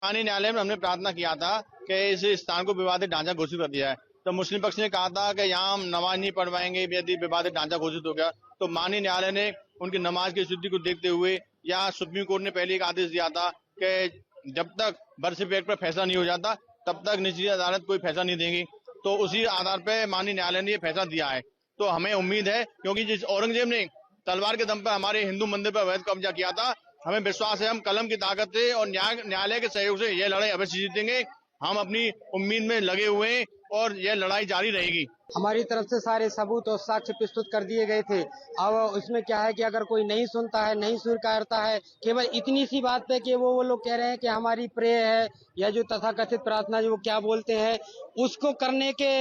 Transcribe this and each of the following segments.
माननीय न्यायालय में हमने प्रार्थना किया था कि इस स्थान को विवादित ढांचा घोषित कर दिया है। तो मुस्लिम पक्ष ने कहा था कि यहाँ हम नमाज नहीं पढ़वाएंगे यदि विवादित ढांचा घोषित हो गया। तो माननीय न्यायालय ने उनकी नमाज की स्थिति को देखते हुए या सुप्रीम कोर्ट ने पहले एक आदेश दिया था कि जब तक वर्शिप एक्ट पर फैसला नहीं हो जाता तब तक निचली अदालत कोई फैसला नहीं देगी। तो उसी आधार पर माननीय न्यायालय ने यह फैसला दिया है। तो हमें उम्मीद है, क्योंकि जिस औरंगजेब ने तलवार के दम पर हमारे हिंदू मंदिर पर अवैध कब्जा किया था, हमें विश्वास है हम कलम की ताकत से और न्यायालय के सहयोग से यह लड़ाई अवश्य जीतेंगे। हम अपनी उम्मीद में लगे हुए हैं और यह लड़ाई जारी रहेगी। हमारी तरफ से सारे सबूत और साक्ष्य प्रस्तुत कर दिए गए थे। अब इसमें क्या है कि अगर कोई नहीं सुनता है, नहीं स्वीकारता है, केवल इतनी सी बात पे कि वो लोग कह रहे हैं कि हमारी प्रे है या जो तथाकथित प्रार्थना जो वो क्या बोलते हैं उसको करने के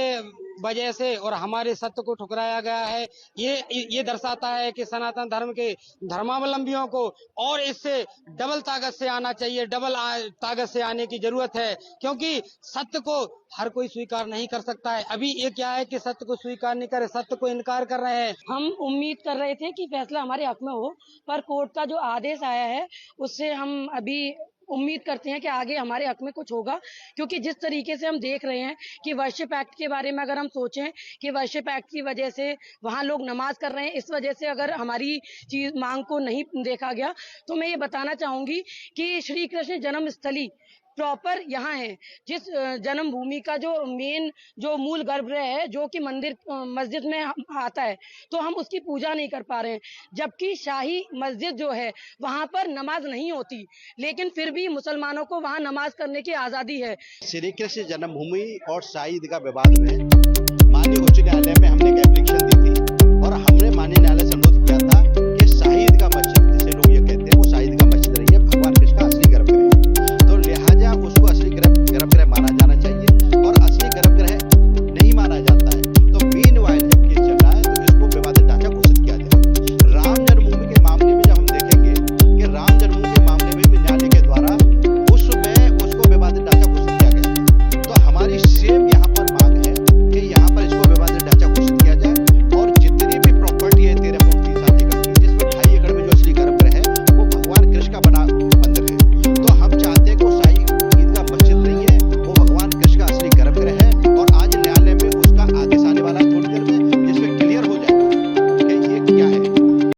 वजह से और हमारे सत्य को ठुकराया गया है। ये दर्शाता है कि सनातन धर्म के धर्मावलंबियों को और इससे डबल ताकत से आना चाहिए, डबल ताकत से आने की जरूरत है, क्योंकि सत्य को हर कोई स्वीकार नहीं कर सकता है। अभी ये क्या है कि सत्य को स्वीकार नहीं कर रहे, सत्य को इनकार कर रहे हैं। हम उम्मीद कर रहे थे कि फैसला हमारे हक में हो, पर कोर्ट का जो आदेश आया है उससे हम अभी उम्मीद करते हैं कि आगे हमारे हक में कुछ होगा, क्योंकि जिस तरीके से हम देख रहे हैं कि वर्शिप एक्ट के बारे में अगर हम सोचें कि वर्शिप एक्ट की वजह से वहां लोग नमाज कर रहे हैं, इस वजह से अगर हमारी चीज मांग को नहीं देखा गया तो मैं ये बताना चाहूंगी कि श्री कृष्ण जन्मस्थली प्रॉपर यहाँ है। जिस जन्मभूमि का जो मेन जो मूल गर्भगृह है जो कि मंदिर मस्जिद में आता है, तो हम उसकी पूजा नहीं कर पा रहे हैं, जबकि शाही मस्जिद जो है वहाँ पर नमाज नहीं होती, लेकिन फिर भी मुसलमानों को वहाँ नमाज करने की आजादी है। श्री कृष्ण जन्मभूमि और शाही ईदगाह विवाद में माननीय उच्च न्यायालय में हमने एक एप्लीकेशन